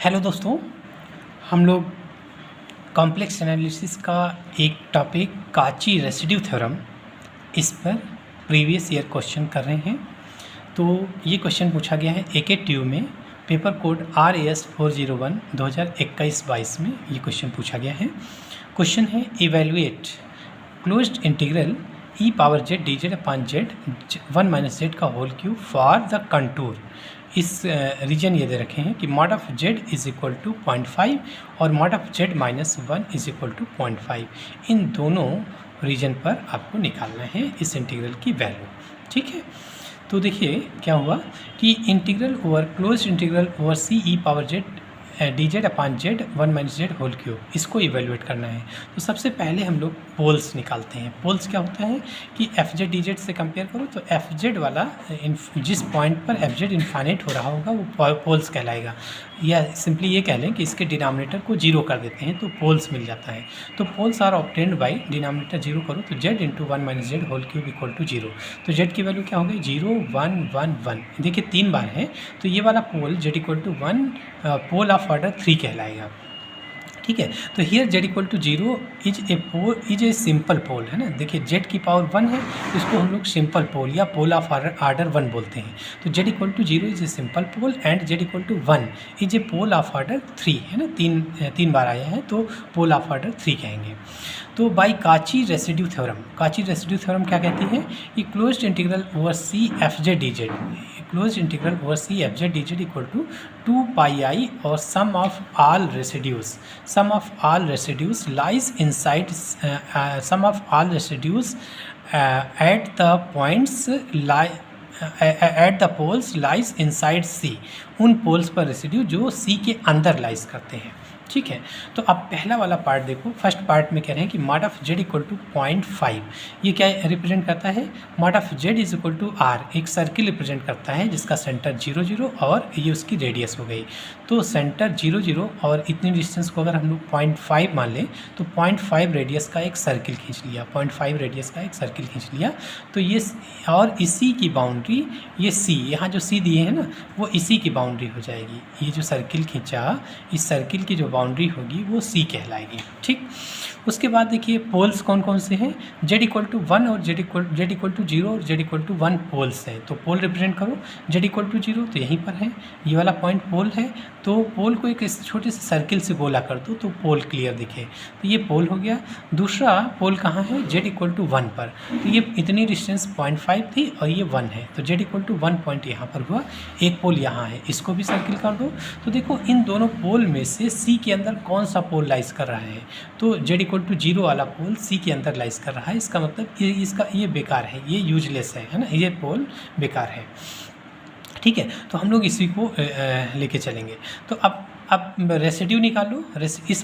Hello दोस्तों, हम लोग कॉम्प्लेक्स एनालिसिस का एक टॉपिक काची रेसिड्यू थ्योरम इस पर प्रीवियस ईयर क्वेश्चन कर रहे हैं। तो ये क्वेश्चन पूछा गया है एके ट्यूब में, पेपर कोड RAS 401 2021-22 में ये क्वेश्चन पूछा गया है। क्वेश्चन है evaluate closed integral e power z d z upon z 1 - z का whole cube for the contour. इस रीजन ये दे रखे हैं कि mod of z is equal to 0.5 और mod of z - 1 is equal to 0.5। इन दोनों रीजन पर आपको निकालना है इस इंटीग्रल की वैल्यू। ठीक है, तो देखिए क्या हुआ कि integral over close integral over c e power z d z upon z 1 - z whole cube, इसको इवेल्युएट करना है। तो सबसे पहले हम लोग पोल्स निकालते हैं। पोल्स क्या होता है कि एफ जेड डी जेड से कंपेयर करो तो एफ जेड वाला जिस पॉइंट पर एफ जेड इन्फाइनाइट हो रहा होगा वो पोल्स कहलाएगा, या सिंपली ये कह लें कि इसके डिनोमिनेटर को जीरो कर देते हैं तो पोल्स मिल जाता है। तो poles are obtained by denominator zero करो तो z into 1 - z whole cube equal to zero. तो जेड की वैल्यू क्या हो गई 0 1 1 1। देखिए 3 बार है तो ये वाला pole z equal to 1 pole of order 3 कहलाएगा। ठीक है, तो here z equal to 0 is a simple pole है ना। देखिए जेड की पावर 1 है तो इसको हम लोग सिंपल पोल या पोल ऑफ ऑर्डर 1 बोलते हैं। तो z equal to 0 is a simple pole and z equal to 1 is a pole of order 3 है ना। तीन बार आया है तो पोल ऑफ ऑर्डर 3 कहेंगे। तो by Cauchy residue theorem, Cauchy residue theorem क्या कहती है कि closed integral over C f z d z, closed integral over C f z d z equal to 2 pi i और sum of all residues, sum of all residues lies inside sum of all residues at the points at the poles lies inside C, उन poles पर residue जो सी के अंदर lies करते हैं। ठीक है, तो अब पहला वाला पार्ट देखो। फर्स्ट पार्ट में कह रहे हैं कि mod of z equal to 0.5, ये क्या रिप्रेजेंट करता है mod of z is equal to r, एक सर्किल रिप्रेजेंट करता है जिसका सेंटर 0 0 और ये उसकी रेडियस हो गई। तो सेंटर 0 0 और इतनी डिस्टेंस को अगर हम लोग 0.5 मान लें तो 0.5 रेडियस का एक सर्किल खींच लिया, 0.5 रेडियस का एक सर्किल खींच लिया। तो ये और इसी की बाउंड्री ये सी, यहाँ जो सी दिए हैं ना वो इसी की बाउंड्री हो जाएगी। ये जो सर्किल खींचा इस सर्किल की जो बाउंड्री होगी वो सी कहलाएगी। ठीक, उसके बाद देखिए पोल्स कौन कौन से हैं, जेड इक्वल टू 1 और जेड इक्वल टू 0 और जेड इक्वल टू 1 पोल्स हैं। तो पोल रिप्रेजेंट करो, जेड इक्वल टू 0 तो यहीं पर है, ये वाला पॉइंट पोल है। तो पोल को एक छोटे से सर्किल से गोला कर दो तो पोल क्लियर दिखे, तो ये पोल हो गया। दूसरा पोल कहाँ है, जेड इक्वल टू 1 पर, तो ये इतनी डिस्टेंस 0.5 थी और ये 1 है तो जेड इक्वल टू 1 पॉइंट यहाँ पर हुआ। एक पोल यहाँ है, इसको भी सर्किल कर दो। तो देखो इन दोनों पोल में से सी के अंदर कौन सा पोल लाइज कर रहा है, तो जेड इक्वल टू 0 वाला पोल सी के अंदर लाइज कर रहा है। इसका मतलब ये बेकार है, ये यूजलेस है ना, ये पोल बेकार है। ठीक है, तो हम लोग इसी को लेके चलेंगे। तो अब रेसिड्यू निकालो, इस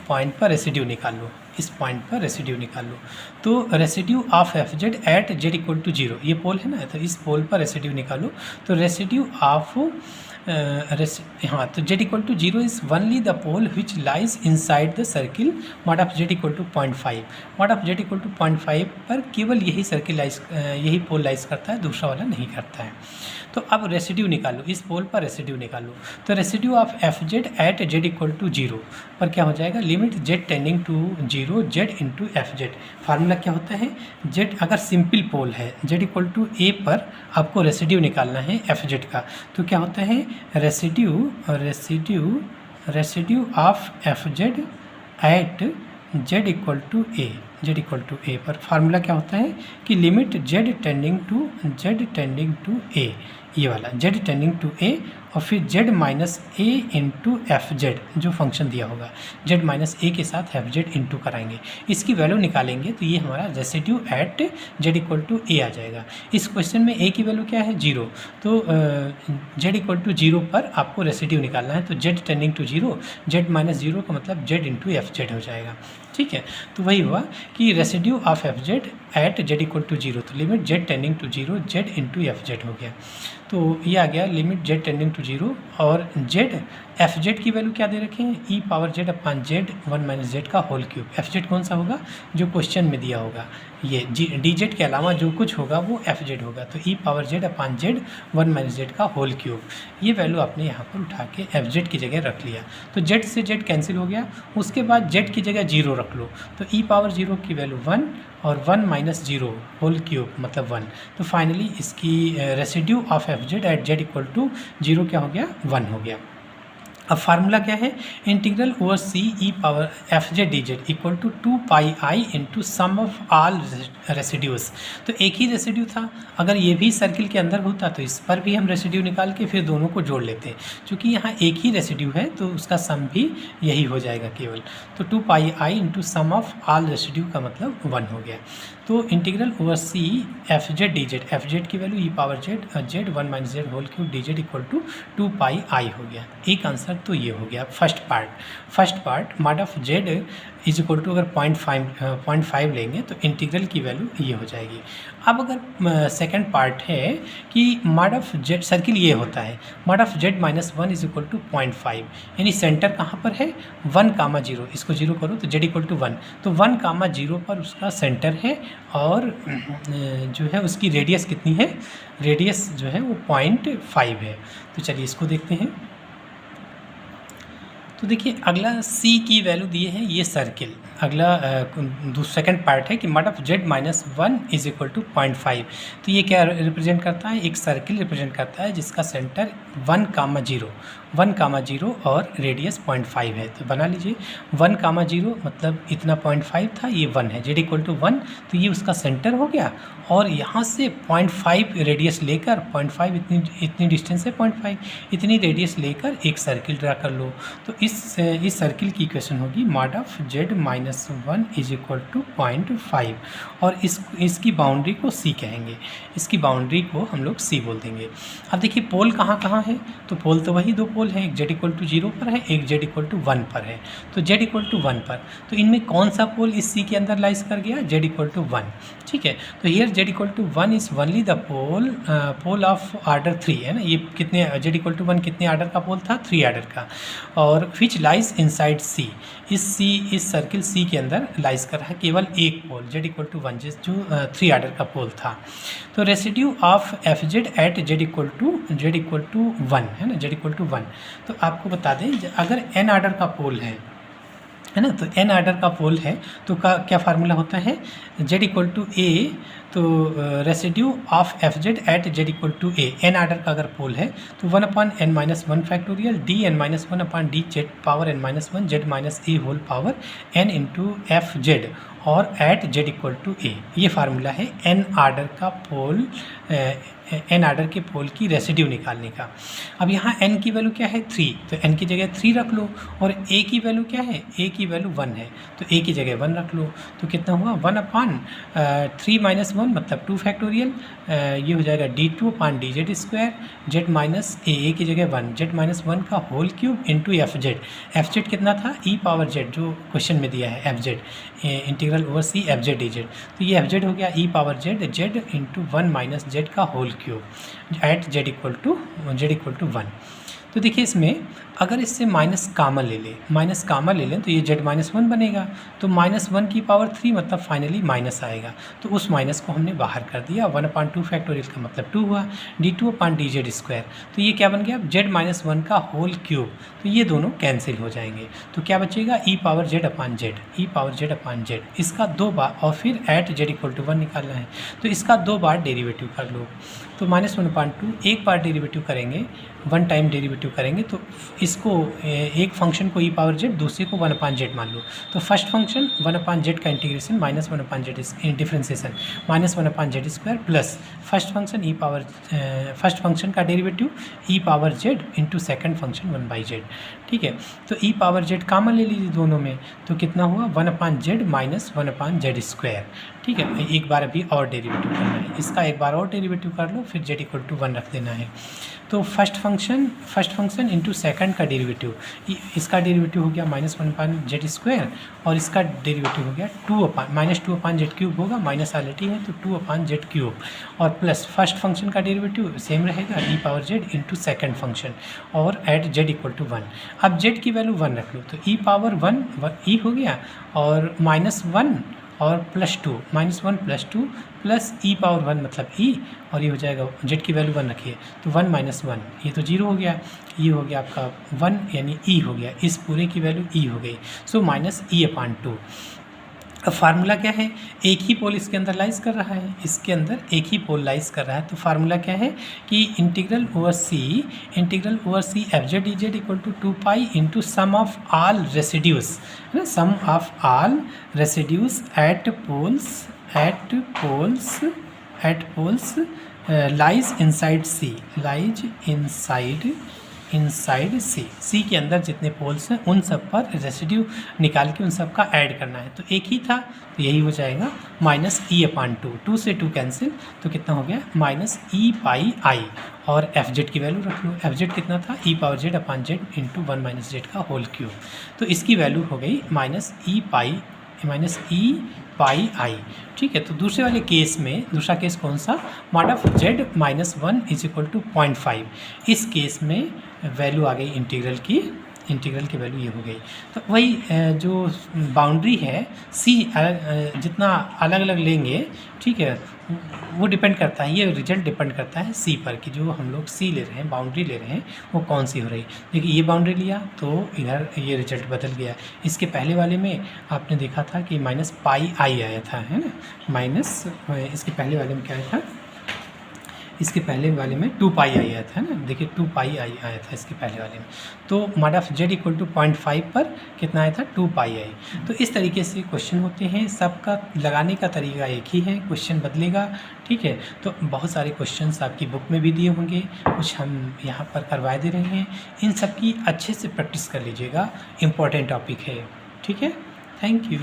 पॉइंट पर रेसिड्यू निकाल लो, इस पॉइंट पर रेसिड्यू निकाल लो। तो residue of f z at z equal to 0, ये पोल है ना, तो इस पोल पर रेसिड्यू निकालो। तो रेसिड्यू ऑफ हाँ, तो z equal to 0 is only the pole which lies inside the circle mod of z equal to 0.5। Mod of z equal to 0.5 पर केवल यही सर्किल लाइज, यही पोल लाइज करता है, दूसरा वाला नहीं करता है। तो अब रेसिड्यू निकालो, इस पोल पर रेसिड्यू निकालो। तो residue of f z at z equal to 0 पर क्या हो जाएगा, limit z tending to 0 z into f z. Formula क्या होता है, जेड अगर सिंपल पोल है जेड इक्वल टू ए पर आपको रेसिड्यू निकालना है एफ जेड का, तो क्या होता है residue of f z at z equal to a, z equal to a पर फार्मूला क्या होता है कि limit z tending to a, ये वाला जेड टेंडिंग टू ए और फिर z minus a into f z जो फंक्शन दिया होगा, जेड माइनस ए के साथ एफ जेड इंटू कराएंगे, इसकी वैल्यू निकालेंगे तो ये हमारा residue at z equal to a आ जाएगा। इस क्वेश्चन में ए की वैल्यू क्या है 0, तो जेड इक्वल टू 0 पर आपको रेसिड्यू निकालना है। तो z tending to 0, z minus 0 का मतलब जेड इंटू एफ जेड हो जाएगा। ठीक है, तो वही हुआ कि residue of f z at z equal to 0, तो limit z tending to 0 z into f z हो गया। तो ये आ गया limit z tending to zero, और जेड एफ जेड की वैल्यू क्या दे रखे हैं, e power z upon z 1 minus z का होल क्यूब। एफ जेड कौन सा होगा, जो क्वेश्चन में दिया होगा, ये डी जेड के अलावा जो कुछ होगा वो एफ जेड होगा। तो ई power z upon z 1 minus z का होल क्यूब, ये वैल्यू आपने यहाँ पर उठा के एफ जेड की जगह रख लिया। तो जेड से जेड कैंसिल हो गया, उसके बाद जेड की जगह जीरो रख लो, तो ई पावर जीरो की वैल्यू 1 और 1 माइनस जीरो होल क्यूब मतलब 1। तो फाइनली इसकी residue of f z at z equal to zero क्या हो गया, 1 हो गया। अब फार्मूला क्या है, integral over c e power f z d z equal to 2 pi i into sum of all residues. तो एक ही रेसिड्यू था, अगर ये भी सर्किल के अंदर होता तो इस पर भी हम रेसिड्यू निकाल के फिर दोनों को जोड़ लेते। चूँकि यहाँ एक ही रेसिड्यू है तो उसका सम भी यही हो जाएगा केवल। तो 2 pi i into sum of all residue का मतलब 1 हो गया। तो integral over C f z d z, f z की value e power z z 1 minus z whole cube d z equal to 2 pi i हो गया। एक answer तो ये हो गया first part mod of z is equal to, अगर 0.5 लेंगे तो इंटीग्रल की वैल्यू ये हो जाएगी। अब अगर सेकंड पार्ट है कि मॉड ऑफ जेड, सर्किल ये होता है, mod of z minus 1 is equal to 0.5, यानी सेंटर कहाँ पर है 1, 0, इसको 0 करो तो जेड इक्वल टू 1, तो 1, 0 पर उसका सेंटर है, और जो है उसकी रेडियस कितनी है, रेडियस जो है वो 0.5 है। तो चलिए इसको देखते हैं। तो देखिए अगला C की वैल्यू दिए है ये सर्किल, अगला सेकंड पार्ट है कि mod of z minus 1 is equal to 0.5। तो ये क्या रिप्रेजेंट करता है, एक सर्किल रिप्रेजेंट करता है जिसका सेंटर 1, 0 और रेडियस 0.5 है। तो बना लीजिए 1, 0 मतलब इतना 0.5 था, ये 1 है, जेड इक्वल टू 1, तो ये उसका सेंटर हो गया। और यहाँ से 0.5 रेडियस लेकर, 0.5 इतनी डिस्टेंस है 0.5, इतनी रेडियस लेकर एक सर्किल ड्रा कर लो। तो इस सर्किल की इक्वेशन होगी mod of z minus 1 is equal to 0.5, और इसकी बाउंड्री को C कहेंगे, इसकी बाउंड्री को हम लोग C बोल देंगे। अब देखिए पोल कहाँ कहाँ है, तो पोल तो वही दो पोल हैं, एक जेड इक्वल टू 0 पर है, एक जेड इक्वल टू 1 पर है। तो जेड इक्वल टू 1 पर, तो इनमें कौन सा पोल इस C के अंदर लाइज कर गया, जेड इक्वल टू 1, ठीक है। तो here z equal to 1 is only the pole of order 3 है ना, ये कितने, जेड इक्वल टू 1 कितने आर्डर का पोल था, 3 आर्डर का, और विच लाइज इनसाइड C, इस सर्किल C के अंदर लाइज कर रहा है केवल एक पोल, जेड इक्वल टू 1 जो 3 आर्डर का पोल था। तो residue of f z at z equal to 1 है ना, जेड इक्वल टू 1। तो आपको बता दें अगर n आर्डर का पोल है ना, तो n आर्डर का पोल है तो क्या फार्मूला होता है, जेड इक्वल टू ए, तो residue of f z at z equal to a, n order का अगर पोल है तो 1 upon n minus 1 factorial d n minus 1 upon d z power n minus 1 z minus a whole power n into f z और at z equal to a. ये formula है n order का पोल, n order के पोल की residue निकालने का। अब यहाँ n की वैल्यू क्या है 3, तो n की जगह 3 रख लो, और a की वैल्यू क्या है, a की वैल्यू 1 है, तो a की जगह 1 रख लो। तो कितना हुआ 1 अपान 3 माइनस 1 मतलब 2 फैक्टोरियल, ये हो जाएगा d2 upon d z square, z minus a की जगह 1, जेड माइनस 1 का whole cube into f z कितना था, ई पावर जेड जो क्वेश्चन में दिया है f z, integral over C f z d z, तो ये एफ जेड हो गया e power z z into 1 minus z का whole cube at z equal to 1। तो देखिए इसमें अगर इससे माइनस कामन ले लें तो ये जेड माइनस 1 बनेगा, तो माइनस 1 की पावर 3 मतलब फाइनली माइनस आएगा, तो उस माइनस को हमने बाहर कर दिया, 1 अपान 2 फैक्टोरियल का मतलब 2 हुआ, d2 upon d z square, तो ये क्या बन गया जेड माइनस 1 का होल क्यूब, तो ये दोनों कैंसिल हो जाएंगे, तो क्या बचेगा ई पावर जेड अपान जेड, इसका 2 बार, और फिर एट जेड इक्वल टू 1 निकालना है, तो इसका 2 बार डेरिवेटिव कर लो, तो माइनस 1 अपान 2 एक बार डेरिवेटिव करेंगे, 1 टाइम डेरिवेटिव करेंगे, तो इसको एक फंक्शन को ई पावर जेड, दूसरे को 1 अपान जेड मान लो, तो फर्स्ट फंक्शन 1 अपान जेड का integration minus 1 upon z differentiation minus 1 upon z square plus first function का derivative e power z into second function 1 by z, ठीक है। तो ई पावर जेड कॉमन ले लीजिए दोनों में, तो कितना हुआ 1 upon Z minus 1 upon z square, ठीक है, एक बार अभी और डेरिवेटिव करना है इसका, एक बार और डेरिवेटिव कर लो, फिर z इक्वल टू 1 रख देना है। तो फर्स्ट फंक्शन इंटू सेकंड का डेरिवेटिव, इसका डेरिवेटिव हो गया -1/z² और इसका डेरिवेटिव हो गया -2/z³ होगा, माइनस ऑलरेडी है तो 2/z³ और प्लस फर्स्ट फंक्शन का डेरिवेटिव सेम रहेगा e⁻z इंटू सेकेंड फंक्शन और एट z इक्वल टू 1। अब z की वैल्यू 1 रख लो तो e⁻1 e हो गया और -1 और +2 -1 +2 प्लस e⁻1 मतलब e और ये हो जाएगा z की वैल्यू 1 रखिए तो 1 - 1 ये तो 0 हो गया, ये हो गया आपका 1 यानी e हो गया, इस पूरे की वैल्यू e हो गई, सो -e/2। अब फार्मूला क्या है, एक ही पोल इसके अंदर लाइज कर रहा है, इसके अंदर एक ही पोल लाइज कर रहा है, तो फार्मूला क्या है कि integral over C fz dz equal to 2π into sum of all residues, है ना, sum of all residues at poles lies inside C के अंदर जितने पोल्स हैं उन सब पर रेसिड्यू निकाल के उन सब का ऐड करना है। तो एक ही था तो यही हो जाएगा -e/2, 2 से 2 कैंसिल तो कितना हो गया -e⁻i और fz की वैल्यू रख लो, fz कितना था e⁻z/z इंटू 1 - z का होल क्यूब, तो इसकी वैल्यू हो गई -e⁻i। ठीक है, तो दूसरे वाले केस में, दूसरा केस कौन सा, mod of z -1 is equal to 0.5, इस केस में वैल्यू आ गई इंटीग्रल की वैल्यू ये हो गई। तो वही जो बाउंड्री है सी जितना अलग अलग लेंगे, ठीक है, वो डिपेंड करता है, ये रिजल्ट डिपेंड करता है सी पर कि जो हम लोग सी ले रहे हैं, बाउंड्री ले रहे हैं वो कौन सी हो रही। देखिए ये बाउंड्री लिया तो इधर ये रिजल्ट बदल गया। इसके पहले वाले में आपने देखा था कि -πi आया था, है ना, इसके पहले वाले में क्या आया था, इसके पहले वाले में 2π आया था ना, देखिए 2π आया था इसके पहले वाले में, तो mod of z equal to 0.5 पर कितना आया था 2π आई। तो इस तरीके से क्वेश्चन होते हैं, सबका लगाने का तरीका एक ही है, क्वेश्चन बदलेगा, ठीक है। तो बहुत सारे क्वेश्चंस आपकी बुक में भी दिए होंगे, कुछ हम यहाँ पर करवा दे रहे हैं, इन सब की अच्छे से प्रैक्टिस कर लीजिएगा, इम्पॉर्टेंट टॉपिक है, ठीक है। Thank you.